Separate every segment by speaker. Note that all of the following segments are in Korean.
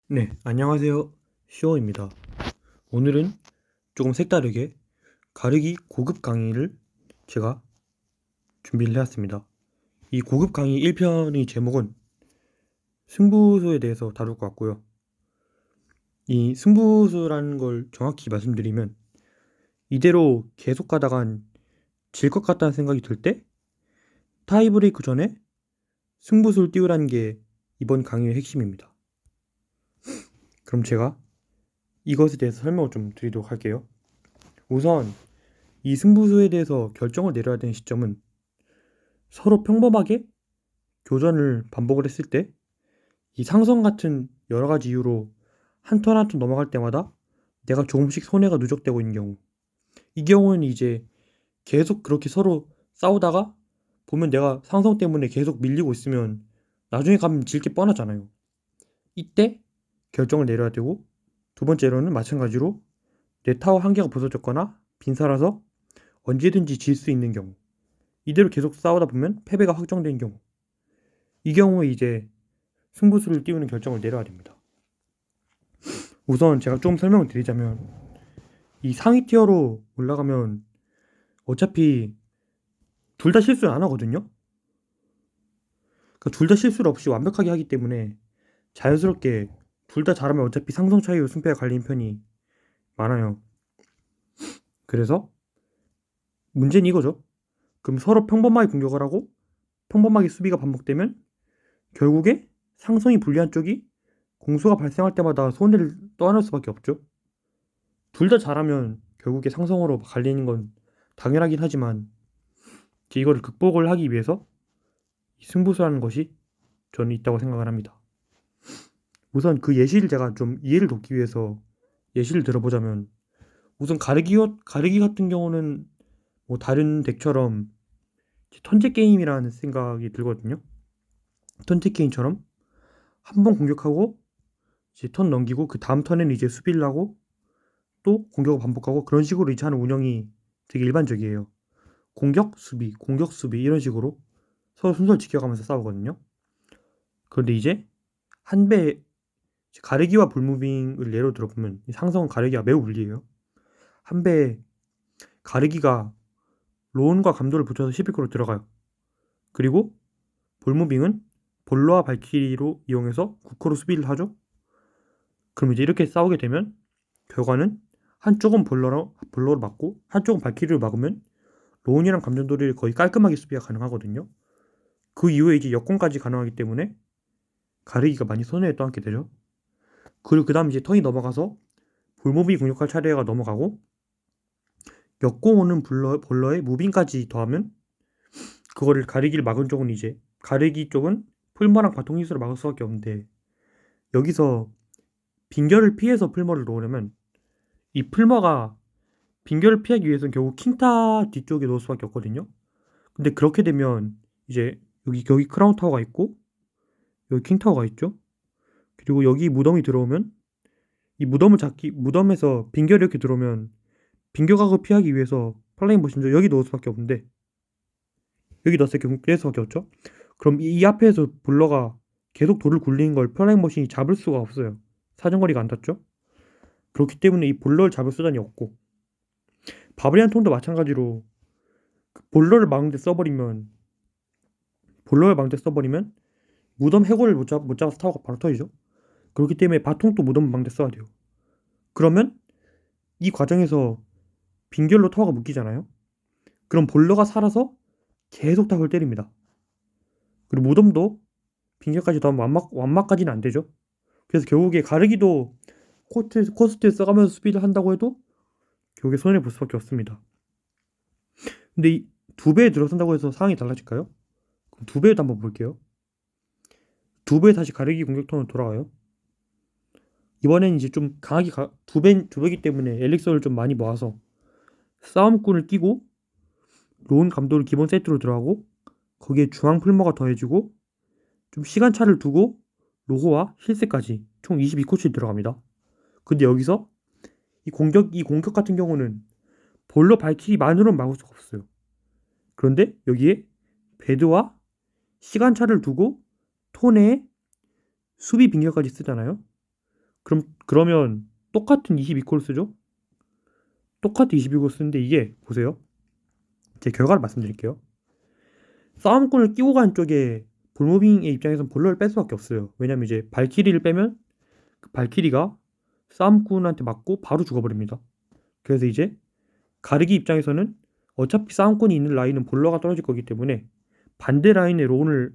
Speaker 1: 네, 안녕하세요. 시오입니다. 오늘은 조금 색다르게 가르기 고급 강의를 제가 준비를 해왔습니다. 이 고급 강의 1편의 제목은 승부수에 대해서 다룰 것 같고요. 이 승부수라는 걸 정확히 말씀드리면 이대로 계속 가다간 질 것 같다는 생각이 들 때 타이브레이크 전에 승부수를 띄우라는 게 이번 강의의 핵심입니다. 그럼 제가 이것에 대해서 설명을 좀 드리도록 할게요. 우선 이 승부수에 대해서 결정을 내려야 되는 시점은 서로 평범하게 교전을 반복을 했을 때 이 상성 같은 여러 가지 이유로 한 턴 한 턴 넘어갈 때마다 내가 조금씩 손해가 누적되고 있는 경우, 이 경우는 이제 계속 그렇게 서로 싸우다가 보면 내가 상성 때문에 계속 밀리고 있으면 나중에 가면 질 게 뻔하잖아요. 이때 결정을 내려야 되고, 두 번째로는 마찬가지로 내 타워 한 개가 부서졌거나 빈살아서 언제든지 질 수 있는 경우, 이대로 계속 싸우다 보면 패배가 확정된 경우, 이 경우에 이제 승부수를 띄우는 결정을 내려야 됩니다. 우선 제가 좀 설명을 드리자면 이 상위 티어로 올라가면 어차피 둘 다 실수를 안 하거든요. 그러니까 둘 다 실수를 없이 완벽하게 하기 때문에 자연스럽게 둘 다 잘하면 어차피 상성 차이로 승패가 갈리는 편이 많아요. 그래서 문제는 이거죠. 그럼 서로 평범하게 공격을 하고 평범하게 수비가 반복되면 결국에 상성이 불리한 쪽이 공수가 발생할 때마다 손해를 떠안을 수밖에 없죠. 둘 다 잘하면 결국에 상성으로 갈리는 건 당연하긴 하지만 이거를 극복을 하기 위해서 승부수라는 것이 저는 있다고 생각을 합니다. 우선 그 예시를 제가 좀 이해를 돕기 위해서 예시를 들어보자면, 우선 가르기 같은 경우는 뭐 다른 덱처럼 턴제 게임이라는 생각이 들거든요. 턴제 게임처럼 한 번 공격하고 이제 턴 넘기고 그 다음 턴에는 이제 수비를 하고 또 공격을 반복하고 그런 식으로 이제 하는 운영이 되게 일반적이에요. 공격 수비 이런 식으로 서로 순서를 지켜가면서 싸우거든요. 그런데 이제 한배 가르기와 불무빙을 예로 들어보면 상성은 가르기가 매우 불리해요. 한배 가르기가 로운과 감도를 붙여서 11코로 들어가요. 그리고 볼무빙은 볼러와 발키리로 이용해서 9코로 수비를 하죠. 그럼 이제 이렇게 싸우게 되면 결과는 한쪽은 볼러로 막고 한쪽은 발키리로 막으면 로운이랑 감전돌이를 거의 깔끔하게 수비가 가능하거든요. 그 이후에 이제 역공까지 가능하기 때문에 가르기가 많이 손해에 떠안게 되죠. 그리고 그 다음 이제 턴이 넘어가서 볼무빙이 공격할 차례가 넘어가고 역공 오는 볼러에 무빙까지 더하면 그거를 가리기를 막은 쪽은 이제 가리기 쪽은 풀머랑 바통 휘스로 막을 수밖에 없는데, 여기서 빙결을 피해서 풀머를 놓으려면 이 풀머가 빙결을 피하기 위해서는 결국 킹타 뒤쪽에 놓을 수밖에 없거든요. 근데 그렇게 되면 이제 여기 크라운 타워가 있고 여기 킹 타워가 있죠. 그리고 여기 무덤이 들어오면 이 무덤에서 빙결이 이렇게 들어오면 빙결각을 피하기 위해서 플레임 머신저 여기 넣을 수밖에 없는데 여기 넣었을 경우 깰 수밖에 없죠. 그럼 이 앞에서 블러가 계속 돌을 굴리는 걸 플라잉 머신이 잡을 수가 없어요. 사정거리가 안 닿죠. 그렇기 때문에 이 볼러를 잡을 수단이 없고, 바브리안 톤도 마찬가지로 볼러를 망대 써버리면 무덤 해골을 못 잡아서 타워가 바로 터지죠. 그렇기 때문에 바통도 무덤 망대 써야 돼요. 그러면 이 과정에서 빙결로 타워가 묶이잖아요. 그럼 볼러가 살아서 계속 타워를 때립니다. 그리고 무덤도 빙결까지 더하면 완막까지는 안 되죠. 그래서 결국에 가르기도 코스트에 써가면서 수비를 한다고 해도 결국에 손해를 볼 수밖에 없습니다. 근데 이 두 배 들어선다고 해서 상황이 달라질까요? 그럼 두 배도 한번 볼게요. 두 배 다시 가르기 공격 턴으로 돌아가요. 이번엔 이제 좀 강하게 두 배기 때문에 엘릭서를 좀 많이 모아서 싸움꾼을 끼고 로운 감도를 기본 세트로 들어가고 거기에 중앙 풀머가 더해지고 좀 시간차를 두고 로호와 힐스까지 총 22코치 들어갑니다. 근데 여기서 이 공격 같은 경우는 볼러 발키리만으로는 막을 수가 없어요. 그런데 여기에 배드와 시간차를 두고 톤에 수비 빙결까지 쓰잖아요. 그러면 똑같은 22콜 쓰죠? 똑같은 22콜 쓰는데 이게 보세요. 제 결과를 말씀드릴게요. 싸움꾼을 끼고 간 쪽에 볼무빙의 입장에선 볼러를 뺄 수밖에 없어요. 왜냐면 이제 발키리를 빼면 그 발키리가 싸움꾼한테 맞고 바로 죽어버립니다. 그래서 이제 가르기 입장에서는 어차피 싸움꾼이 있는 라인은 볼러가 떨어질 거기 때문에 반대 라인에 론을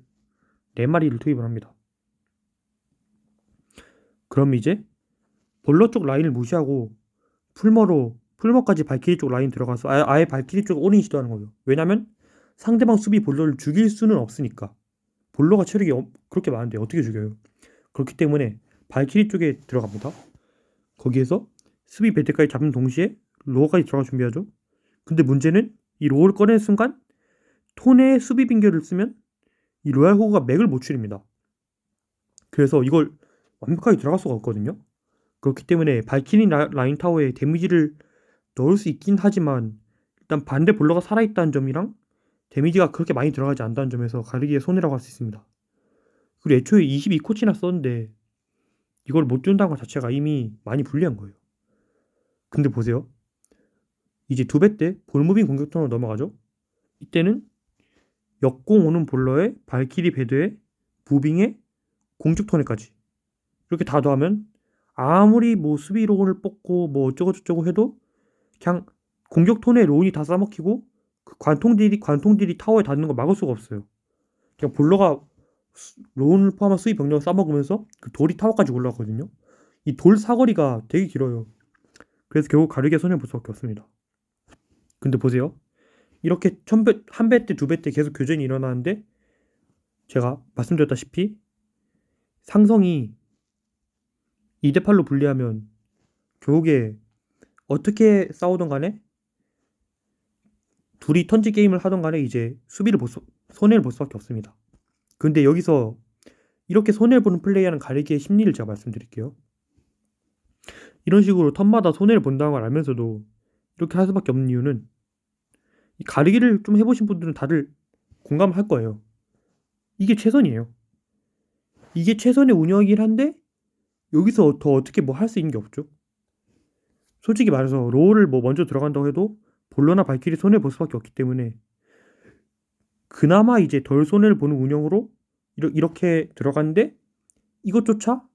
Speaker 1: 4마리를 투입을 합니다. 그럼 이제 볼러 쪽 라인을 무시하고 풀머까지 발키리 쪽 라인 들어가서 아예 발키리 쪽 올인 시도하는 거예요. 왜냐면 상대방 수비 볼러를 죽일 수는 없으니까. 볼러가 체력이 그렇게 많은데 어떻게 죽여요? 그렇기 때문에 발키리 쪽에 들어갑니다. 거기에서 수비 배트까지 잡는 동시에 로어까지 들어갈 준비하죠. 근데 문제는 이 로어를 꺼내는 순간 톤의 수비 빙결을 쓰면 이 로얄 호그가 맥을 못 추립니다. 그래서 이걸 완벽하게 들어갈 수가 없거든요. 그렇기 때문에 발키리 라인 타워에 데미지를 넣을 수 있긴 하지만 일단 반대 볼러가 살아있다는 점이랑 데미지가 그렇게 많이 들어가지 않는다는 점에서 가르기의 손해라고 할 수 있습니다. 그리고 애초에 22코치나 썼는데 이걸 못 준다는 것 자체가 이미 많이 불리한 거예요. 근데 보세요. 이제 2배 때 볼무빙 공격턴으로 넘어가죠. 이때는 역공 오는 볼러에 발키리 배드에 무빙에 공격 턴에까지 이렇게 다 더하면 아무리 뭐 수비 론을 뽑고 뭐 어쩌고저쩌고 해도 그냥 공격 톤에 론이 다 싸먹히고 그 관통딜이 타워에 닿는 거 막을 수가 없어요. 그냥 볼러가 론을 포함한 수비 병력을 싸먹으면서 그 돌이 타워까지 올라가거든요. 이 돌 사거리가 되게 길어요. 그래서 결국 가르게 손해를 볼 수밖에 없습니다. 근데 보세요. 이렇게 1배 때, 2배 때 계속 교전이 일어나는데 제가 말씀드렸다시피 상성이 2대8로 분리하면 결국에 어떻게 싸우던 간에 둘이 턴지 게임을 하던 간에 이제 손해를 볼 수밖에 없습니다. 근데 여기서 이렇게 손해를 보는 플레이하는 가리기의 심리를 제가 말씀드릴게요. 이런 식으로 턴마다 손해를 본다는 걸 알면서도 이렇게 할 수밖에 없는 이유는 이 가리기를 좀 해보신 분들은 다들 공감할 거예요. 이게 최선이에요. 이게 최선의 운영이긴 한데 여기서 더 어떻게 뭐 할 수 있는 게 없죠. 솔직히 말해서 롤을 뭐 먼저 들어간다고 해도 볼러나 발키리 손해 볼 수밖에 없기 때문에 그나마 이제 덜 손해를 보는 운영으로 이렇게 들어갔는데 이것조차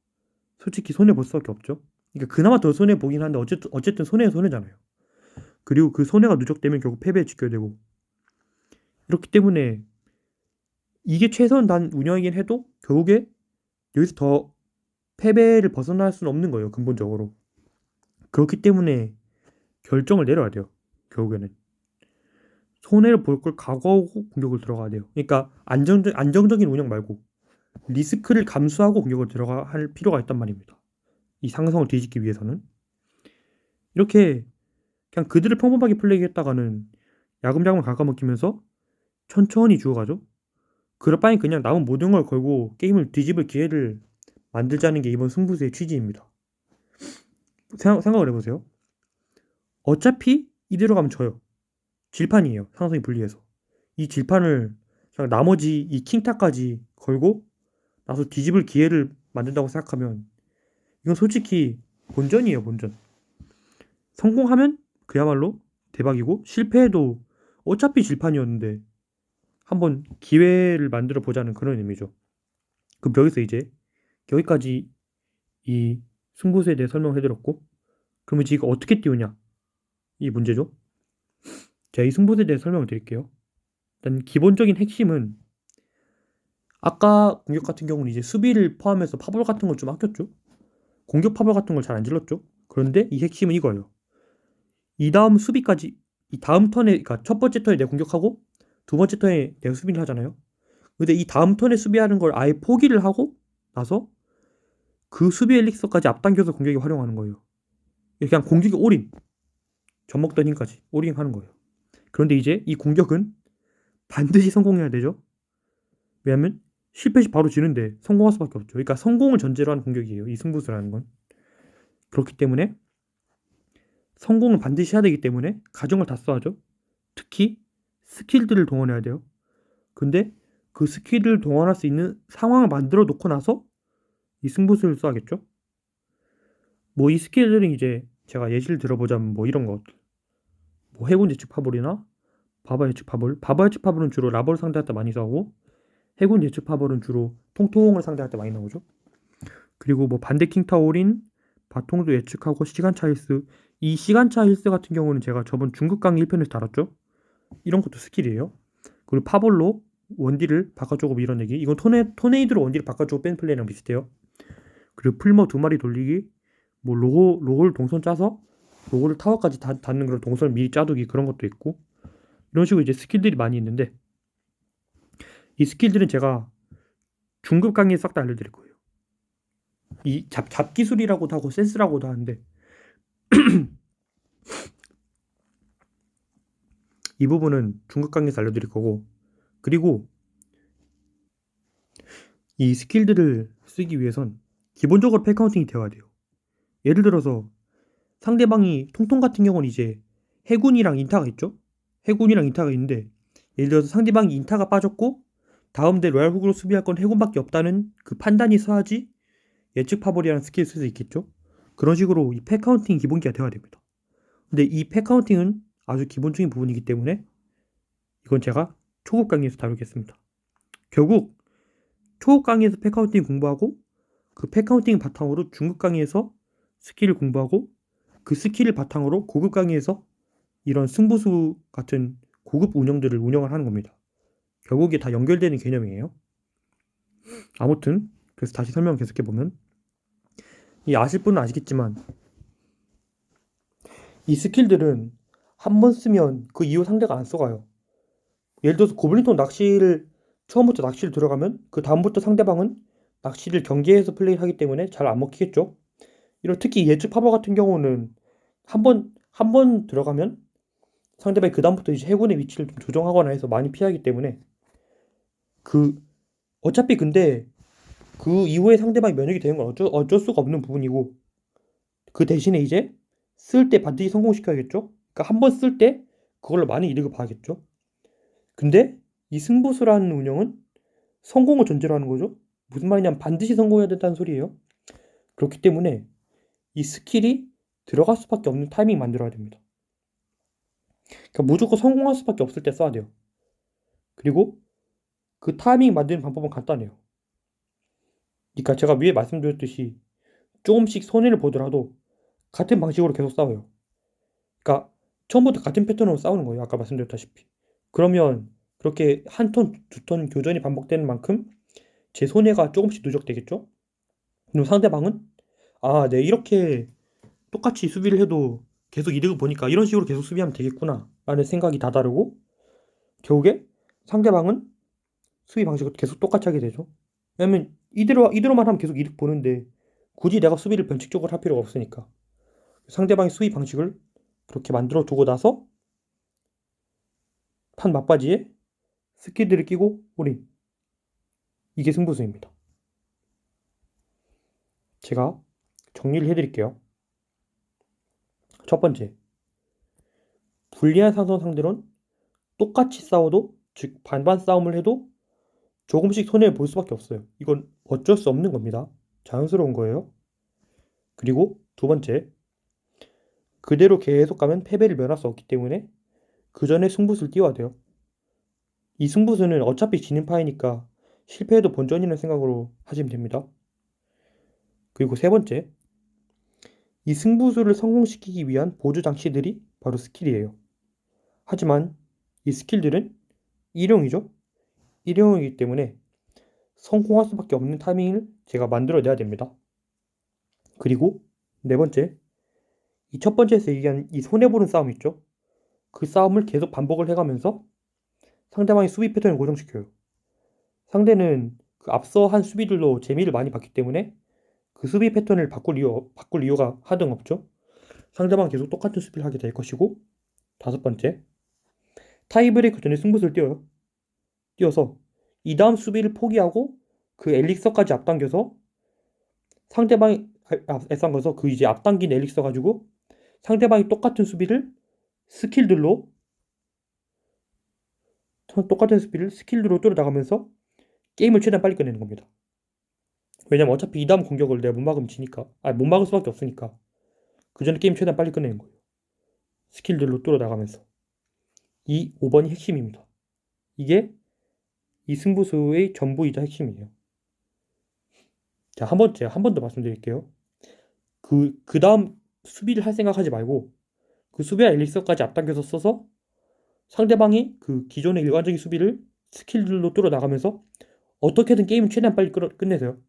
Speaker 1: 솔직히 손해 볼 수밖에 없죠. 그러니까 그나마 덜 손해 보긴 한데 어쨌든 손해는 손해잖아요. 그리고 그 손해가 누적되면 결국 패배에 지켜야 되고 이렇기 때문에 이게 최선 단 운영이긴 해도 결국에 여기서 더 패배를 벗어날 수는 없는 거예요. 근본적으로. 그렇기 때문에 결정을 내려야 돼요. 결국에는. 손해를 볼 걸 각오하고 공격을 들어가야 돼요. 그러니까 안정적인 운영 말고 리스크를 감수하고 공격을 들어가 할 필요가 있단 말입니다. 이 상성을 뒤집기 위해서는. 이렇게 그냥 그들을 평범하게 플레이했다가는 야금야금 갉아먹히면서 천천히 죽어가죠. 그럴 바엔 그냥 남은 모든 걸 걸고 게임을 뒤집을 기회를 만들자는 게 이번 승부수의 취지입니다. 생각을 해보세요. 어차피 이대로 가면 져요. 질판이에요. 상성이 불리해서. 이 질판을 그냥 나머지 이 킹타까지 걸고 나서 뒤집을 기회를 만든다고 생각하면 이건 솔직히 본전이에요. 본전. 성공하면 그야말로 대박이고 실패해도 어차피 질판이었는데 한번 기회를 만들어 보자는 그런 의미죠. 그럼 여기서 이제 여기까지 이 승부수에 대해 설명을 해드렸고 그러면 이제 이거 어떻게 띄우냐 이 문제죠. 제가 이 승부수에 대해 설명을 드릴게요. 일단 기본적인 핵심은 아까 공격 같은 경우는 이제 수비를 포함해서 파벌 같은 걸 좀 아꼈죠. 공격 파벌 같은 걸 잘 안 질렀죠. 그런데 이 핵심은 이거예요. 이 다음 수비까지 이 다음 턴에 그러니까 첫 번째 턴에 내가 공격하고 두 번째 턴에 내가 수비를 하잖아요. 근데 이 다음 턴에 수비하는 걸 아예 포기를 하고 나서 그 수비 엘릭서까지 앞당겨서 공격에 활용하는 거예요. 그냥 공격이 올인 젖먹던 힘까지 올인하는 거예요. 그런데 이제 이 공격은 반드시 성공해야 되죠. 왜냐면 실패 시 바로 지는데 성공할 수밖에 없죠. 그러니까 성공을 전제로 하는 공격이에요. 이 승부수라는 건. 그렇기 때문에 성공을 반드시 해야 되기 때문에 가정을 다 써야죠. 특히 스킬들을 동원해야 돼요. 근데 그 스킬을 동원할 수 있는 상황을 만들어 놓고 나서 이 승부수를 써야겠죠. 뭐 이 스킬들은 이제 제가 예시를 들어보자면 뭐 이런 것, 뭐 해군 예측 파벌이나 바바 예측 파벌. 바바 예측 파벌은 주로 라벌 상대할 때 많이 싸우고, 해군 예측 파벌은 주로 통통을 상대할 때 많이 나오죠. 그리고 뭐 반대 킹타워 올인, 바통도 예측하고 시간차 힐스. 이 시간차 힐스 같은 경우는 제가 저번 중국 강의 1편에서 다뤘죠. 이런 것도 스킬이에요. 그리고 파벌로 원딜을 바깥쪽으로 밀어내기. 이건 토네이드로 원딜을 바깥쪽으로 뺀 플레이랑 비슷해요. 그리고 풀머 2마리 돌리기, 뭐 로고를 동선 짜서 로고를 타워까지 닿는 그런 동선을 미리 짜두기, 그런 것도 있고, 이런 식으로 이제 스킬들이 많이 있는데, 이 스킬들은 제가 중급 강의에 싹 다 알려드릴 거예요. 이 잡기술이라고도 하고 센스라고도 하는데 이 부분은 중급 강의에서 알려드릴 거고, 그리고 이 스킬들을 쓰기 위해선 기본적으로 팩카운팅이 되어야 돼요. 예를 들어서 상대방이 통통 같은 경우는 이제 해군이랑 인타가 있죠. 해군이랑 인타가 있는데, 예를 들어서 상대방이 인타가 빠졌고 다음 대 로얄 후그로 수비할 건 해군밖에 없다는 그 판단이 서야지 예측 파벌이라는 스킬을 쓸 수 있겠죠. 그런 식으로 이 팩카운팅 기본기가 되어야 됩니다. 근데 이 팩카운팅은 아주 기본적인 부분이기 때문에 이건 제가 초급 강의에서 다루겠습니다. 결국 초급 강의에서 팩카운팅 공부하고, 그 팩카운팅 바탕으로 중급 강의에서 스킬을 공부하고, 그 스킬을 바탕으로 고급 강의에서 이런 승부수 같은 고급 운영들을 운영을 하는 겁니다. 결국에 다 연결되는 개념이에요. 아무튼 그래서 다시 설명 계속해보면, 이 아실 분은 아시겠지만 이 스킬들은 한 번 쓰면 그 이후 상대가 안 써가요. 예를 들어서 고블린통 낚시를 처음부터 낚시를 들어가면 그 다음부터 상대방은 낚시를 경계해서 플레이를 하기 때문에 잘 안 먹히겠죠. 이런 특히 예측 파버 같은 경우는 한 번 들어가면 상대방이 그 다음부터 이제 해군의 위치를 좀 조정하거나 해서 많이 피하기 때문에 그 어차피 근데 그 이후에 상대방이 면역이 되는 건 어쩔 수가 없는 부분이고, 그 대신에 이제 쓸 때 반드시 성공시켜야겠죠. 그러니까 한 번 쓸 때 그걸로 많이 이득을 봐야겠죠. 근데 이 승부수라는 운영은 성공을 전제로 하는 거죠. 무슨 말이냐면 반드시 성공해야 된다는 소리예요. 그렇기 때문에 이 스킬이 들어갈 수밖에 없는 타이밍 만들어야 됩니다. 그러니까 무조건 성공할 수밖에 없을 때 써야 돼요. 그리고 그 타이밍 만드는 방법은 간단해요. 그러니까 제가 위에 말씀드렸듯이 조금씩 손해를 보더라도 같은 방식으로 계속 싸워요. 그러니까 처음부터 같은 패턴으로 싸우는 거예요. 아까 말씀드렸다시피. 그러면 그렇게 한 턴, 두 턴 교전이 반복되는 만큼 제 손해가 조금씩 누적되겠죠? 그럼 상대방은 네, 이렇게 똑같이 수비를 해도 계속 이득을 보니까 이런 식으로 계속 수비하면 되겠구나 라는 생각이 다 다르고, 결국에 상대방은 수비 방식을 계속 똑같이 하게 되죠. 왜냐면 이대로만 하면 계속 이득 보는데 굳이 내가 수비를 변칙적으로 할 필요가 없으니까 상대방의 수비 방식을 그렇게 만들어 두고 나서 판 막바지에 스킬들을 끼고 올인. 이게 승부수입니다. 제가 정리를 해드릴게요. 첫 번째, 불리한 상선 상대로는 똑같이 싸워도, 즉 반반 싸움을 해도 조금씩 손해를 볼 수밖에 없어요. 이건 어쩔 수 없는 겁니다. 자연스러운 거예요. 그리고 두 번째, 그대로 계속 가면 패배를 면할 수 없기 때문에 그 전에 승부수를 띄워야 돼요. 이 승부수는 어차피 지는 파이니까 실패해도 본전이라는 생각으로 하시면 됩니다. 그리고 세 번째, 이 승부수를 성공시키기 위한 보조 장치들이 바로 스킬이에요. 하지만 이 스킬들은 일용이죠. 일용이기 때문에 성공할 수밖에 없는 타이밍을 제가 만들어내야 됩니다. 그리고 네 번째, 이 첫 번째에서 얘기한 이 손해보는 싸움 있죠. 그 싸움을 계속 반복을 해가면서 상대방의 수비 패턴을 고정시켜요. 상대는 그 앞서 한 수비들로 재미를 많이 봤기 때문에 그 수비 패턴을 바꿀 이유가 하등 없죠. 상대방 계속 똑같은 수비를 하게 될 것이고, 다섯 번째, 타이브레이크 전에 승부수를 띄워서 이 다음 수비를 포기하고 그 엘릭서까지 앞당겨서 상대방이 앞당겨서 그 이제 앞당긴 엘릭서 가지고 상대방이 똑같은 수비를 스킬들로 뚫어 나가면서 게임을 최대한 빨리 끝내는 겁니다. 왜냐면 어차피 이 다음 공격을 내가 못 막으면 지니까. 못 막을 수밖에 없으니까. 그 전에 게임 최대한 빨리 끝내는 거예요. 스킬들로 뚫어 나가면서. 이 5번이 핵심입니다. 이게 이 승부수의 전부이자 핵심이에요. 자, 한 번 더 말씀드릴게요. 그 다음 수비를 할 생각하지 말고 그 수비와 엘릭서까지 앞당겨서 써서 상대방이 그 기존의 일관적인 수비를 스킬들로 뚫어 나가면서 어떻게든 게임을 최대한 빨리 끝내세요.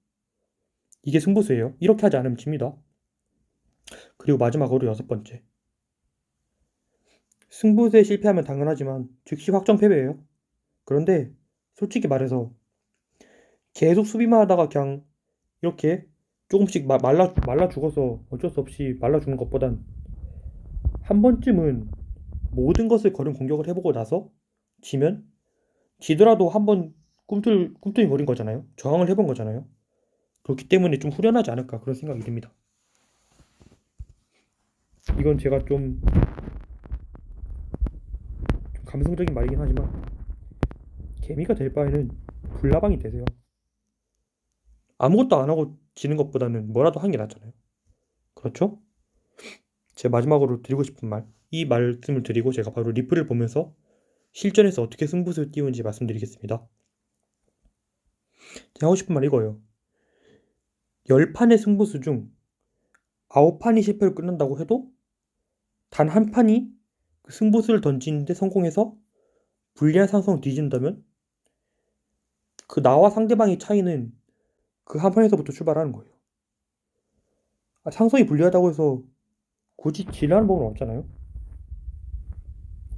Speaker 1: 이게 승부수예요. 이렇게 하지 않으면 집니다. 그리고 마지막으로 6번째. 승부수에 실패하면 당연하지만 즉시 확정 패배예요. 그런데 솔직히 말해서 계속 수비만 하다가 그냥 이렇게 조금씩 말라 죽어서 어쩔 수 없이 말라 죽는 것보단 한 번쯤은 모든 것을 걸은 공격을 해보고 나서 지면 지더라도 한번 꿈틀거린 거잖아요. 저항을 해본 거잖아요. 그렇기 때문에 좀 후련하지 않을까 그런 생각이 듭니다. 이건 제가 좀 감성적인 말이긴 하지만 개미가 될 바에는 불나방이 되세요. 아무것도 안 하고 지는 것보다는 뭐라도 하는 게 낫잖아요. 그렇죠? 제 마지막으로 드리고 싶은 말, 이 말씀을 드리고 제가 바로 리플을 보면서 실전에서 어떻게 승부수를 띄우는지 말씀드리겠습니다. 제가 하고 싶은 말 이거예요. 10판의 승부수 중 9판이 실패로 끝난다고 해도 단 한 판이 그 승부수를 던지는데 성공해서 불리한 상성을 뒤진다면 그 나와 상대방의 차이는 그 한 판에서부터 출발하는 거예요. 상성이 불리하다고 해서 굳이 지려는 법은 없잖아요.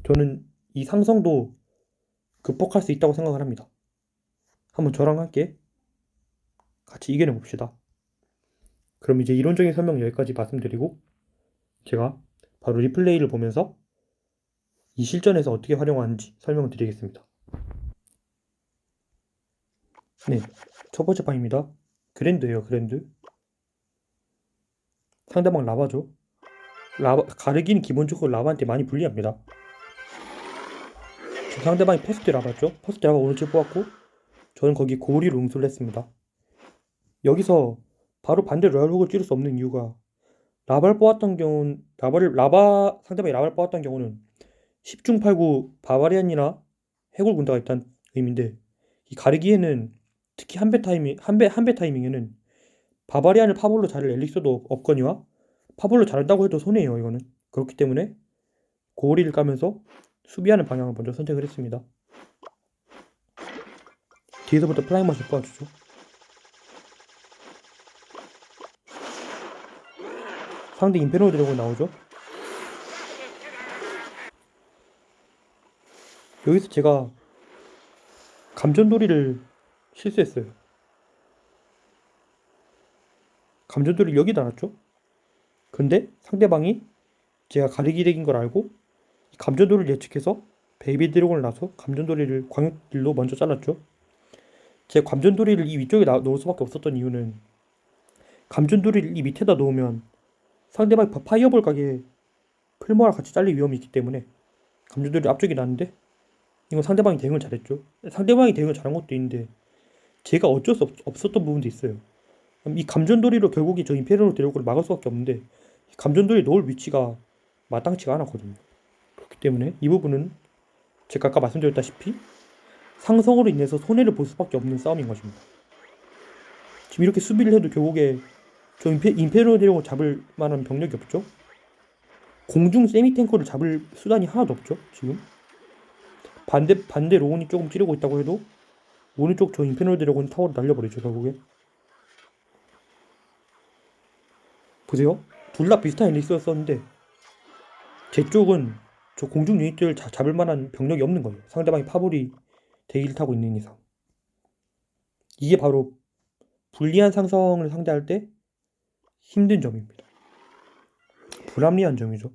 Speaker 1: 저는 이 상성도 극복할 수 있다고 생각을 합니다. 한번 저랑 함께 같이 이겨내 봅시다. 그럼 이제 이론적인 설명 여기까지 말씀드리고 제가 바로 리플레이를 보면서 이 실전에서 어떻게 활용하는지 설명을 드리겠습니다. 네, 첫 번째 판입니다. 그랜드예요, 그랜드. 상대방 라바죠. 가르기는 기본적으로 라바한테 많이 불리합니다. 상대방이 퍼스트 라바죠. 퍼스트 라바 오른쪽 뽑았고 저는 거기 고리로 응수를 했습니다. 여기서 바로 반대 로얄 훅을 찌를 수 없는 이유가 라바를 뽑았던 경우는 상대방이 라바를 뽑았던 경우는 10중 8구 바바리안이나 해골 군다가 있다는 의미인데 이 가르기에는 특히 한배 타이밍에는 바바리안을 파볼로 자를 엘릭서도 없거니와 파볼로 자른다고 해도 손해예요. 이거는 그렇기 때문에 고리를 까면서 수비하는 방향을 먼저 선택을 했습니다. 뒤에서부터 플라잉 맛을 뽑아주죠. 상대 인페노 드래곤 나오죠. 여기서 제가 감전돌이를 실수했어요. 감전돌이를 여기다 놨죠. 근데 상대방이 제가 가리기 덱인 걸 알고 감전돌이를 예측해서 베이비 드래곤을 놔서 감전돌이를 광역딜로 먼저 잘랐죠. 제가 감전돌이를 이 위쪽에 놓을 수밖에 없었던 이유는 감전돌이를 이 밑에다 놓으면 상대방이 파이어볼 가게 풀모랑 같이 잘릴 위험이 있기 때문에 감전돌이 앞쪽에 놨는데 이건 상대방이 대응을 잘했죠. 상대방이 대응을 잘한 것도 있는데 제가 어쩔 수 없었던 부분도 있어요. 이 감전돌이로 결국에 저 임페리얼 드래곤을 막을 수밖에 없는데 감전돌이 놓을 위치가 마땅치가 않았거든요. 그렇기 때문에 이 부분은 제가 아까 말씀드렸다시피 상성으로 인해서 손해를 볼 수밖에 없는 싸움인 것입니다. 지금 이렇게 수비를 해도 결국에 저 임페리얼 드래곤을 잡을 만한 병력이 없죠. 공중 세미 탱커를 잡을 수단이 하나도 없죠. 지금 반대 로운이 조금 찌르고 있다고 해도 오른쪽 저 임페리얼 드래곤 타워를 날려버리죠. 결국에 보세요. 둘 다 비슷한 엘릭스였었는데 제 쪽은 저 공중 유닛들을 잡을 만한 병력이 없는 거예요. 상대방이 파볼이 대기를 타고 있는 이상. 이게 바로 불리한 상성을 상대할 때 힘든 점입니다. 불합리한 점이죠.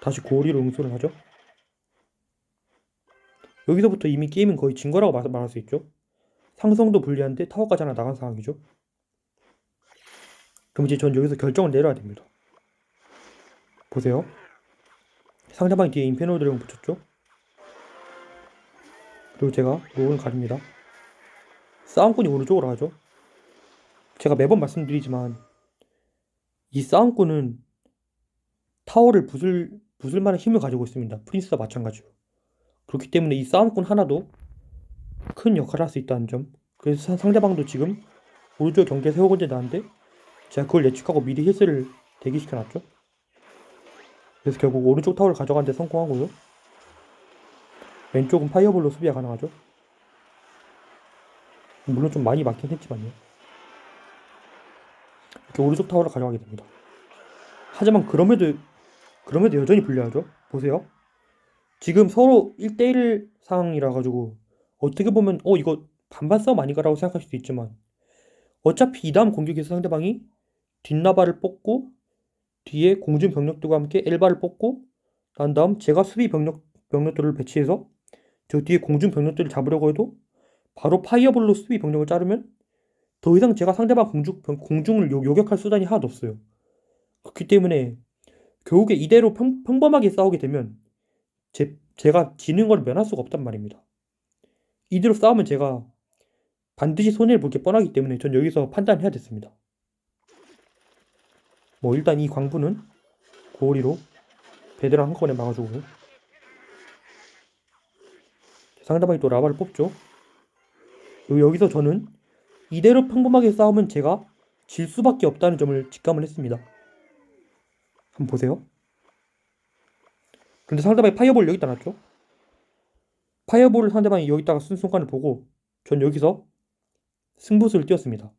Speaker 1: 다시 고리로 응수를 하죠. 여기서부터 이미 게임은 거의 진 거라고 말할 수 있죠. 상성도 불리한데 타워까지 하나 나간 상황이죠. 그럼 이제 전 여기서 결정을 내려야 됩니다. 보세요. 상대방이 뒤에 인페노 드래곤 붙였죠. 그리고 제가 로운을 가립니다. 싸움꾼이 오른쪽으로 하죠. 제가 매번 말씀드리지만 이 싸움꾼은 타워를 부술 만한 힘을 가지고 있습니다. 프린스와 마찬가지로. 그렇기 때문에 이 싸움꾼 하나도 큰 역할을 할 수 있다는 점. 그래서 상대방도 지금 오른쪽 경기에 세워건져 나는데 제가 그걸 예측하고 미리 힐스를 대기시켜놨죠. 그래서 결국 오른쪽 타워를 가져가는 데 성공하고요. 왼쪽은 파이어볼로 수비가 가능하죠. 물론 좀 많이 막긴 했지만요. 이렇게 오른쪽 타워를 가져가게 됩니다. 하지만 그럼에도 여전히 불리하죠. 보세요. 지금 서로 1대1 상황이라 가지고 어떻게 보면 이거 반반 싸움 아닌가라고 생각할 수도 있지만 어차피 이 다음 공격에서 상대방이 뒷나발을 뽑고 뒤에 공중 병력들과 함께 엘바를 뽑고 난 다음 제가 수비 병력들을 배치해서 저 뒤에 공중 병력들을 잡으려고 해도 바로 파이어볼로 수비 병력을 자르면 더 이상 제가 상대방 공중을 요격할 수단이 하나도 없어요. 그렇기 때문에 결국에 이대로 평범하게 싸우게 되면 제가 지는 걸 면할 수가 없단 말입니다. 이대로 싸우면 제가 반드시 손해를 볼 게 뻔하기 때문에 전 여기서 판단해야 됐습니다. 뭐 일단 이 광부는 고오리로 베드랑 한꺼번에 막아주고 상대방이 또 라바를 뽑죠. 여기서 저는 이대로 평범하게 싸우면 제가 질 수밖에 없다는 점을 직감을 했습니다. 한번 보세요. 근데 상대방이 파이어볼 여기다 놨죠. 파이어볼을 상대방이 여기다가 쓴 순간을 보고 전 여기서 승부수를 띄웠습니다.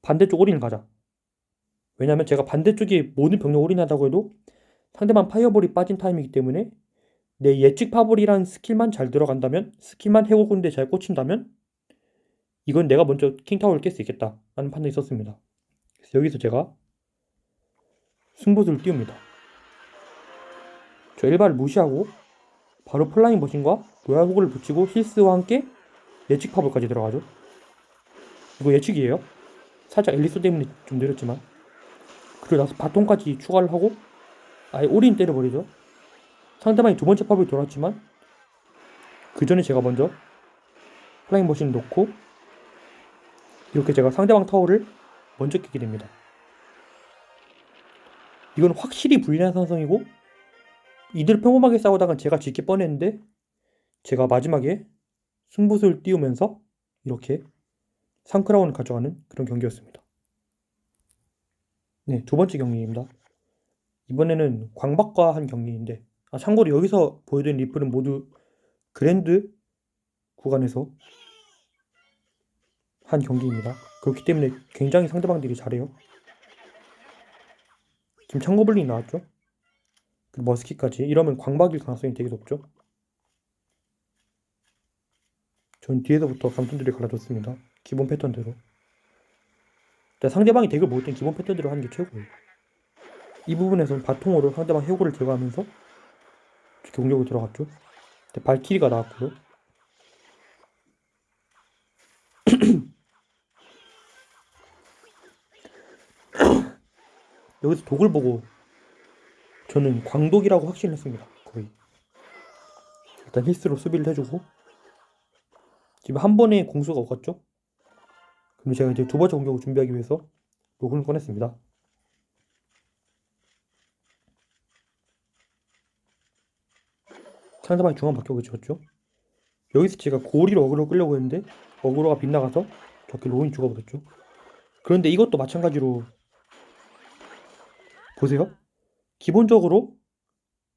Speaker 1: 반대쪽 올인을 가자. 왜냐면 제가 반대쪽에 모든 병력 올인하다고 해도 상대방 파이어볼이 빠진 타임이기 때문에 내 예측 파볼이란 스킬만 잘 들어간다면, 스킬만 해오군데 잘 꽂힌다면 이건 내가 먼저 킹타워를 깰 수 있겠다 라는 판단이 있었습니다. 그래서 여기서 제가 승부수를 띄웁니다. 저 1발을 무시하고 바로 플라잉 머신과 로얄 호그를 붙이고 힐스와 함께 예측 파볼까지 들어가죠. 이거 예측이에요. 살짝 엘리소 때문에 좀 느렸지만 그리고 나서 바통까지 추가를 하고 아예 올인 때려버리죠. 상대방이 두 번째 팝을 돌았지만 그 전에 제가 먼저 플라잉 머신을 놓고 이렇게 제가 상대방 타워를 먼저 깨게 됩니다. 이건 확실히 불리한 상성이고 이들 평범하게 싸우다가 제가 지기 뻔했는데 제가 마지막에 승부수를 띄우면서 이렇게 상크라운을 가져가는 그런 경기였습니다. 네, 두 번째 경기입니다. 이번에는 광박과 한 경기인데 참고로 여기서 보여드린 리플은 모두 그랜드 구간에서 한 경기입니다. 그렇기 때문에 굉장히 상대방들이 잘해요. 지금 창고블링 나왔죠? 그리고 머스킷까지 이러면 광박일 가능성이 되게 높죠. 전 뒤에서부터 감전들이 갈라졌습니다. 기본 패턴대로. 상대방이 덱을 모을 땐 기본 패턴대로 하는 게 최고예요. 이 부분에서는 바통으로 상대방 해고를 제거하면서 이렇게 공격을 들어갔죠. 발키리가 나왔고요. 여기서 독을 보고 저는 광독이라고 확신을 했습니다. 거의. 일단 힐스로 수비를 해주고 지금 한 번에 공수가 오갔죠. 그럼 제가 이제 두 번째 공격을 준비하기 위해서 로그를 꺼냈습니다. 상대방이 중앙 박격을 지었죠. 여기서 제가 고리로 어그로 끌려고 했는데 어그로가 빗나가서 저렇게 로운이 죽어버렸죠. 그런데 이것도 마찬가지로 보세요. 기본적으로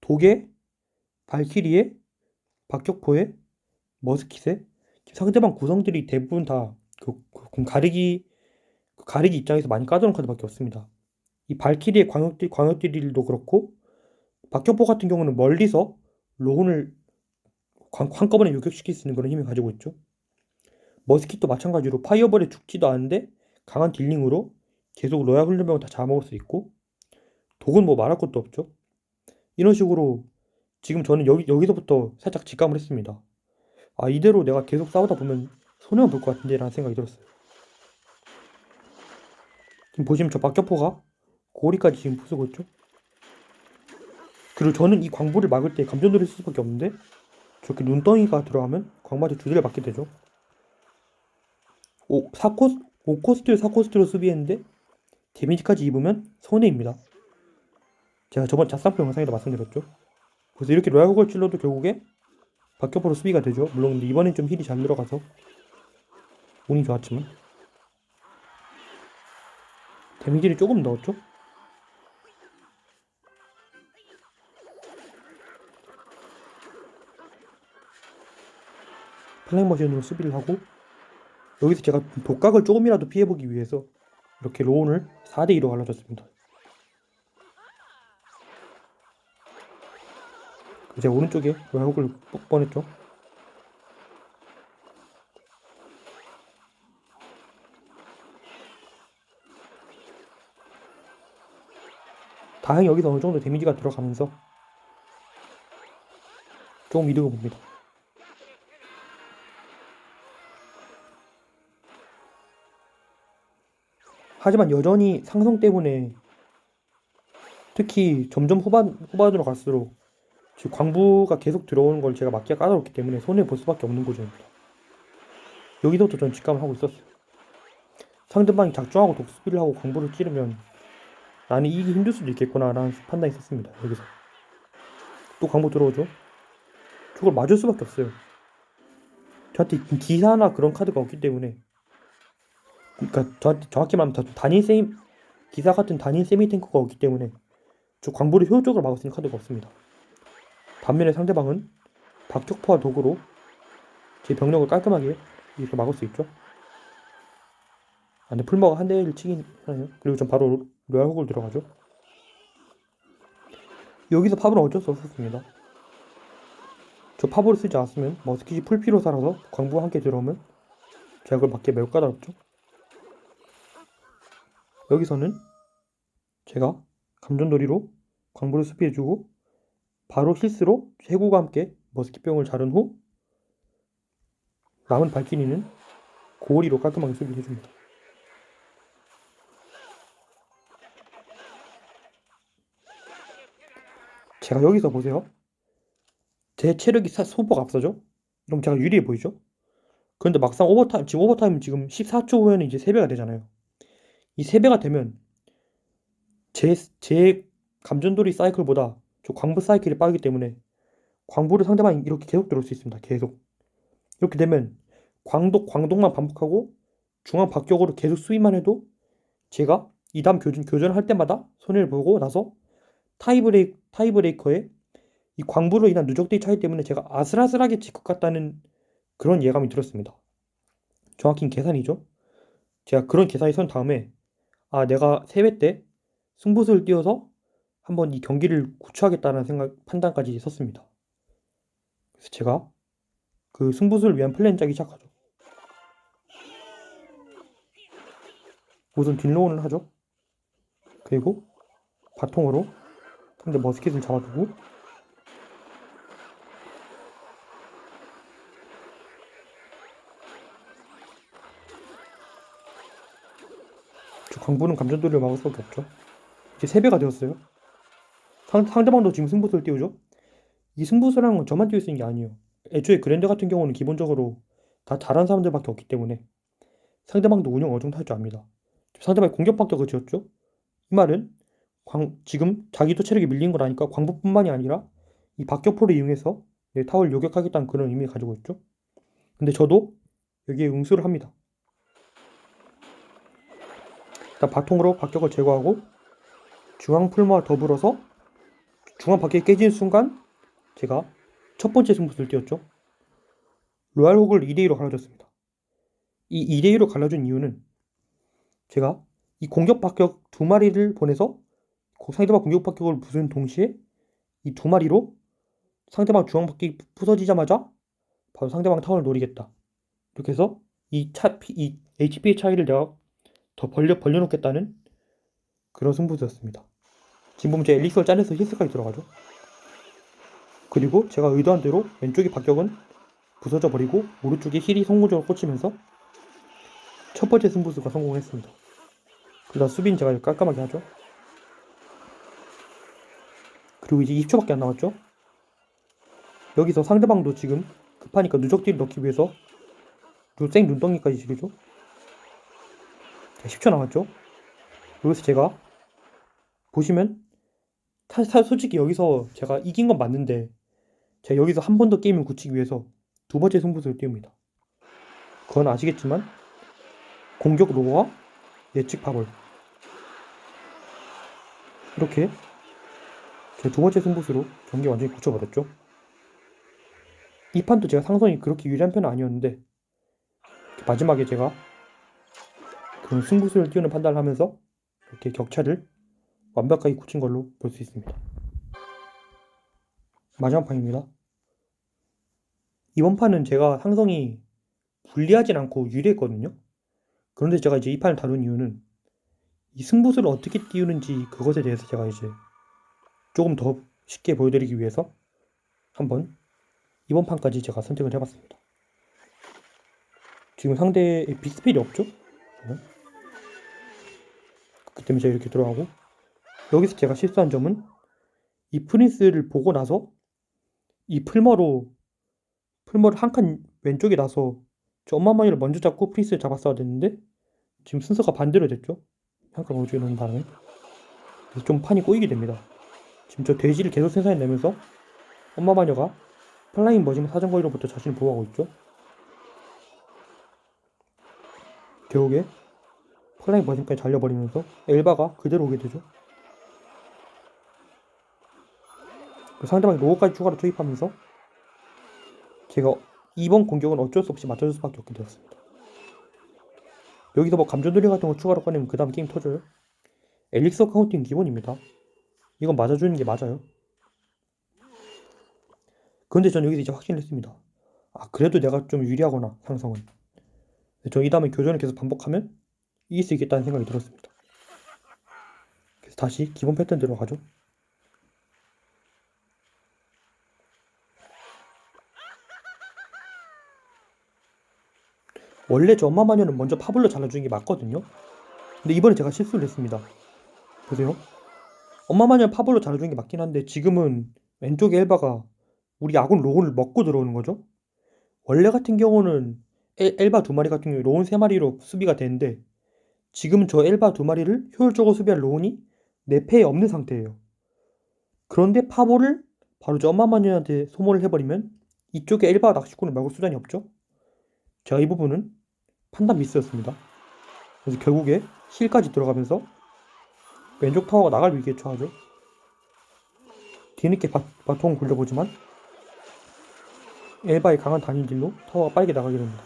Speaker 1: 독에 발키리에 박격포에 머스킷에 상대방 구성들이 대부분 다 가리기 입장에서 많이 까다로운 카드밖에 없습니다. 이 발키리의 광역딜도 그렇고 박격포 같은 경우는 멀리서 로운을 한꺼번에 요격시킬 수 있는 그런 힘을 가지고 있죠. 머스킷도 마찬가지로 파이어볼에 죽지도 않은데 강한 딜링으로 계속 로얄 훈련병을 다 잡아먹을 수 있고 독은 뭐 말할 것도 없죠. 이런 식으로 지금 저는 여기서부터 살짝 직감을 했습니다. 이대로 내가 계속 싸우다 보면 손해만 볼 것 같은데 라는 생각이 들었어요. 지금 보시면 저 박격포가 고리까지 지금 부수고 있죠. 그리고 저는 이 광부를 막을 때 감전도를 쓸 수밖에 없는데 저렇게 눈덩이가 들어가면 광마저 두드려 맞게 되죠. 5코스트를 4코스트로 수비했는데 데미지까지 입으면 손해입니다. 제가 저번 잣상표 영상에도 말씀드렸죠. 그래서 이렇게 로얄호그를 찔러도 결국에 박격포로 수비가 되죠. 물론 근데 이번엔 좀 힐이 잘 들어가서 운이 좋았지만 데미지를 조금 넣었죠. 플레잉머신으로 수비를 하고 여기서 제가 독각을 조금이라도 피해보기 위해서 이렇게 로운을 4대2로 갈라줬습니다. 제 오른쪽에 로얄호그를 뻔했죠. 다행히 여기서 어느 정도 데미지가 들어가면서 조금 이득을 봅니다. 하지만 여전히 상성 때문에 특히 점점 후반으로 갈수록 지금 광부가 계속 들어오는 걸 제가 막기가 까다롭기 때문에 손해볼 수밖에 없는 구조입니다. 여기서부터 전 직감을 하고 있었어요. 상대방이 작정하고 독수비를 하고 광부를 찌르면 나는 이기기 힘들 수도 있겠구나 라는 판단이 있었습니다. 여기서 또 광부 들어오죠. 저걸 맞을 수밖에 없어요. 저한테 기사나 그런 카드가 없기 때문에, 그러니까 정확히 말하면 기사 같은 단일 세미 탱커가 없기 때문에 저 광부를 효율적으로 막을 수 있는 카드가 없습니다. 반면에 상대방은 박격포와 도구로 제 병력을 깔끔하게 이렇게 막을 수 있죠. 근데 풀머가 한 대를 치긴 하네요. 그리고 전 바로 로얄호그를 들어가죠. 여기서 팝은 어쩔 수 없었습니다. 저 팝을 쓰지 않았으면 머스킷이 풀피로 살아서 광부와 함께 들어오면 제가 그걸 막기 매우 까다롭죠. 여기서는 제가 감전돌이로 광부를 수비해주고 바로 실수로 해구와 함께 머스킷병을 자른 후 남은 발키리는 고오리로 깔끔하게 수비를 해줍니다. 제가 여기서 보세요. 제 체력이 소폭 앞서죠? 그럼 제가 유리해 보이죠? 그런데 막상 오버타임 지금 14초 후에는 이제 3배가 되잖아요. 이 3배가 되면 제 감전돌이 사이클보다 저 광부 사이클이 빠르기 때문에 광부를 상대방이 이렇게 계속 들어올 수 있습니다. 계속. 이렇게 되면 광동만 반복하고 중앙 박격으로 계속 수비만 해도 제가 이 다음 교전을 할 때마다 손해를 보고 나서 타이브레이커에 이 광부로 인한 누적대의 차이 때문에 제가 아슬아슬하게 질 것 같다는 그런 예감이 들었습니다. 정확히 계산이죠. 제가 그런 계산이 선 다음에 내가 3회 때 승부수를 띄워서 한번 이 경기를 구축하겠다는 판단까지 섰습니다. 그래서 제가 그 승부수를 위한 플랜 짜기 시작하죠. 우선 뒷로운을 하죠. 그리고 바통으로 상대 머스킷을 잡아두고 저 광부는 감전돌이를 막을 수밖에 없죠. 이제 3배가 되었어요. 상대방도 지금 승부수를 띄우죠. 이 승부수라는 건 저만 띄울 수 있는 게 아니에요. 애초에 그랜드 같은 경우는 기본적으로 다 잘하는 사람들밖에 없기 때문에 상대방도 운영 어느 정도 할 줄 압니다. 상대방이 공격 박격을 지었죠. 이 말은 지금 자기도 체력이 밀린 거라니까 광부뿐만이 아니라 이 박격포를 이용해서 내 타워를 요격하겠다는 그런 의미를 가지고 있죠. 근데 저도 여기에 응수를 합니다. 일단 바통으로 박격을 제거하고 중앙 풀마와 더불어서 중앙 박격이 깨지는 순간 제가 첫 번째 승부수를 띄웠죠. 로얄호그를 2대2로 갈라줬습니다. 이 2대2로 갈라준 이유는 제가 이 공격 박격 2마리를 보내서 상대방 공격 박격을 부수는 동시에 이 2마리로 상대방 중앙 박격이 부서지자마자 바로 상대방 타워를 노리겠다. 이렇게 해서 이 HP의 차이를 내가 더 벌려놓겠다는 그런 승부수였습니다. 지금 보면 제 엘릭서를 짜내서 힐스까지 들어가죠. 그리고 제가 의도한 대로 왼쪽의 박격은 부서져 버리고 오른쪽에 힐이 성공적으로 꽂히면서 첫 번째 승부수가 성공했습니다. 그다음 수비는 제가 깔끔하게 하죠. 그리고 이제 20초밖에 안 남았죠. 여기서 상대방도 지금 급하니까 누적딜을 넣기 위해서 생 눈덩이까지 지르죠. 10초 남았죠. 여기서 제가 보시면 솔직히 여기서 제가 이긴 건 맞는데 제가 여기서 한 번 더 게임을 굳히기 위해서 두 번째 승부수를 띄웁니다. 그건 아시겠지만 공격 로어와 예측 파벌, 이렇게 제 두 번째 승부수로 경기 완전히 굳혀버렸죠. 이 판도 제가 상성이 그렇게 유리한 편은 아니었는데 마지막에 제가 그런 승부수를 띄우는 판단을 하면서 이렇게 격차를 완벽하게 굳힌 걸로 볼 수 있습니다. 마지막 판입니다. 이번 판은 제가 상성이 불리하진 않고 유리했거든요. 그런데 제가 이제 이 판을 다룬 이유는 이 승부수를 어떻게 띄우는지 그것에 대해서 제가 이제 조금 더 쉽게 보여드리기 위해서 한번 이번 판까지 제가 선택을 해봤습니다. 지금 상대에 빅스필이 없죠? 그렇기 때문에 제가 이렇게 들어가고, 여기서 제가 실수한 점은 이 프린스를 보고 나서 이 풀머를 한 칸 왼쪽에 놔서 저 엄마마이를 먼저 잡고 프린스를 잡았어야 됐는데 지금 순서가 반대로 됐죠? 한 칸 오른쪽에 놓은 바람에. 그래서 좀 판이 꼬이게 됩니다. 지금 저 돼지를 계속 생산해내면서 엄마 마녀가 플라잉 머지먼 사정거리로부터 자신을 보호하고 있죠. 결국에 플라잉 머지먼까지 잘려버리면서 엘바가 그대로 오게 되죠. 상대방이 로고까지 추가로 투입하면서 제가 이번 공격은 어쩔 수 없이 맞춰줄 수밖에 없게 되었습니다. 여기서 뭐 감전놀이 같은 거 추가로 꺼내면 그 다음 게임 터져요. 엘릭서 카운팅 기본입니다. 이건 맞아주는 게 맞아요. 그런데 저는 여기서 이제 확신을 했습니다. 아, 그래도 내가 좀 유리하구나, 상성은. 저 이 다음에 교전을 계속 반복하면 이길 수 있겠다는 생각이 들었습니다. 그래서 다시 기본 패턴대로 가죠. 원래 저 엄마 마녀는 먼저 파블로 잘라주는 게 맞거든요. 근데 이번에 제가 실수를 했습니다. 보세요. 엄마 마녀는 파블로 잘라주는 게 맞긴 한데 지금은 왼쪽에 엘바가 우리 아군 로운을 먹고 들어오는 거죠. 원래 같은 경우는 엘바 두 마리 같은 경우 로운 세 마리로 수비가 되는데 지금은 저 엘바 두 마리를 효율적으로 수비할 로운이 내 패에 없는 상태예요. 그런데 파볼을 바로 저 엄마 마녀한테 소모를 해버리면 이쪽에 엘바 낚시꾼을 막을 수단이 없죠. 제가 이 부분은 판단 미스였습니다. 그래서 결국에 힐까지 들어가면서 왼쪽 타워가 나갈 위기에 처하죠. 뒤늦게 바통 굴려보지만 엘바의 강한 단일딜로 타워가 빠르게 나가게 됩니다.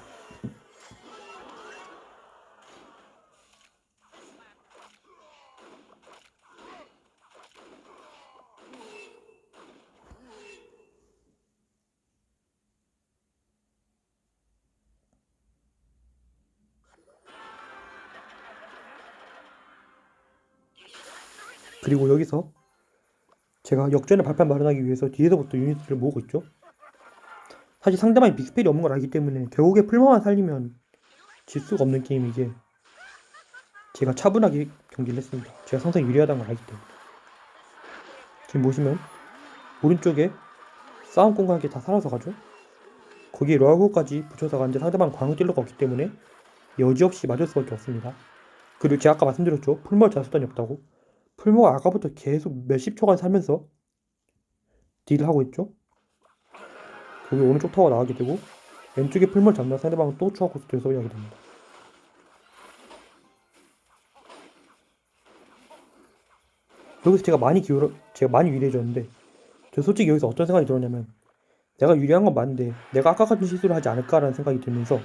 Speaker 1: 그리고 여기서 제가 역전의 발판 마련하기 위해서 뒤에서부터 유닛을 모으고 있죠. 사실 상대방이 빅스펠이 없는 걸 알기 때문에 결국에 풀머만 살리면 질 수가 없는 게임이기에 제가 차분하게 경기를 했습니다. 제가 상당히 유리하다는 걸 알기 때문에. 지금 보시면 오른쪽에 싸움 공간이 다 사라져 가죠. 거기에 로아고까지 붙여서 가는데 상대방 광역딜러가 없기 때문에 여지없이 맞을 수밖에 없습니다. 그리고 제가 아까 말씀드렸죠. 풀머 자수단이 없다고. 풀머가 아까부터 계속 몇십 초간 살면서 딜을 하고 있죠. 거기 오른쪽 타워가 나가게 되고 왼쪽에 풀머를 잡는 상대방은 또 추가 코스트를 소비하게 됩니다. 여기서 제가 많이 유리해졌는데 저 솔직히 여기서 어떤 생각이 들었냐면 내가 유리한 건 맞는데 내가 아까 같은 실수를 하지 않을까라는 생각이 들면서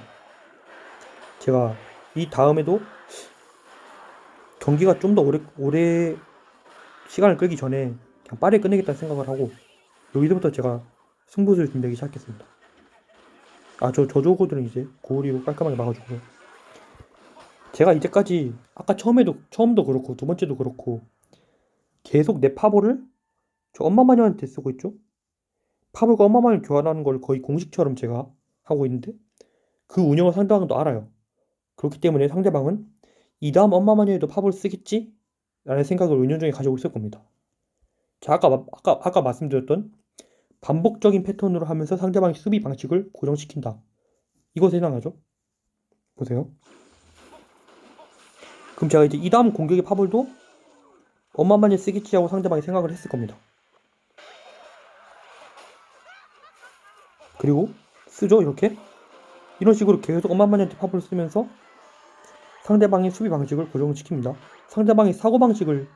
Speaker 1: 제가 이 다음에도 경기가 좀 더 오래 시간을 끌기 전에 그냥 빠르게 끝내겠다는 생각을 하고 여기서부터 제가 승부수를 준비하기 시작했습니다. 저 저조고들은 이제 고리로 깔끔하게 막아주고요. 제가 이제까지 아까 처음도 그렇고 두 번째도 그렇고 계속 내 파볼을 저 엄마 마녀한테 쓰고 있죠. 파볼과 엄마 마녀 교환하는 걸 거의 공식처럼 제가 하고 있는데 그 운영을 상대방도 알아요. 그렇기 때문에 상대방은 이 다음 엄마 마녀에도 파볼 쓰겠지? 라는 생각을 은연중에 가지고 있을 겁니다. 자, 아까 말씀드렸던 반복적인 패턴으로 하면서 상대방의 수비 방식을 고정시킨다. 이것에 해당하죠. 보세요. 그럼 제가 이제 이 다음 공격의 파볼도 엄마만이 쓰겠지 하고 상대방이 생각을 했을 겁니다. 그리고 쓰죠, 이렇게. 이런 식으로 계속 엄마만이한테 팝을 쓰면서 상대방의 수비 방식을 고정시킵니다. 상대방의 사고 방식을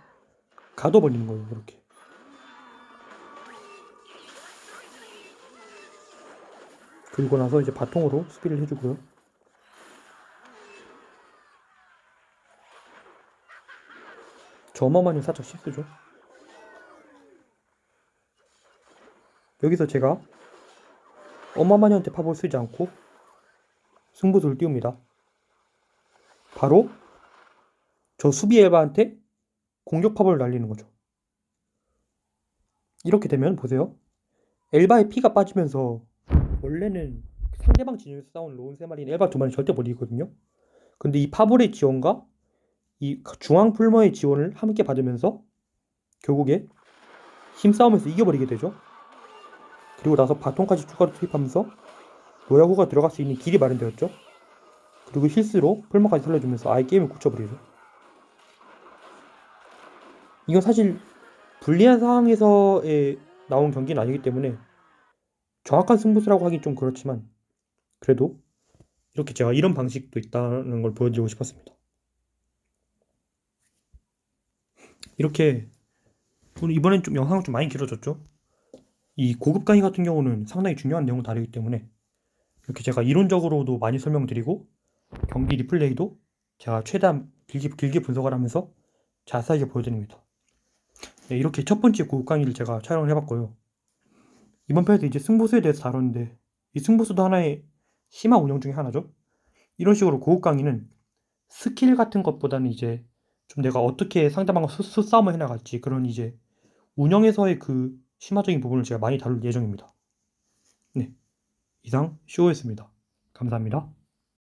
Speaker 1: 가둬버리는 거예요, 이렇게. 그리고 나서 이제 바통으로 수비를 해주고요. 저 엄마만이 살짝 실수죠. 여기서 제가 엄마마니한테 팝을 쓰지 않고 승부수를 띄웁니다. 바로 저 수비 엘바한테 공격 팝을 날리는 거죠. 이렇게 되면 보세요. 엘바의 피가 빠지면서 원래는 상대방 진영에서 싸운 로운 3마리는 엘바 2마리 절대 못 이기거든요. 근데 이 파볼의 지원과 이 중앙 풀머의 지원을 함께 받으면서 결국에 힘싸움에서 이겨버리게 되죠. 그리고 나서 바통까지 추가로 투입하면서 노야구가 들어갈 수 있는 길이 마련되었죠. 그리고 힐스로 풀머까지 살려주면서 아예 게임을 굳혀버리죠. 이건 사실 불리한 상황에서의 나온 경기는 아니기 때문에 정확한 승부수라고 하긴 좀 그렇지만 그래도 이렇게 제가 이런 방식도 있다는 걸 보여드리고 싶었습니다. 이렇게 이번엔 좀 영상이 좀 많이 길어졌죠. 이 고급 강의 같은 경우는 상당히 중요한 내용을 다루기 때문에 이렇게 제가 이론적으로도 많이 설명드리고 경기 리플레이도 제가 최대한 길게 분석을 하면서 자세하게 보여드립니다. 네, 이렇게 첫 번째 고급 강의를 제가 촬영을 해봤고요. 이번 편에도 이제 승부수에 대해서 다뤘는데 이 승부수도 하나의 심화 운영 중에 하나죠. 이런 식으로 고급 강의는 스킬 같은 것보다는 이제 좀 내가 어떻게 상대방과 수싸움을 해나갈지 그런 이제 운영에서의 그 심화적인 부분을 제가 많이 다룰 예정입니다. 네, 이상 쇼였습니다. 감사합니다.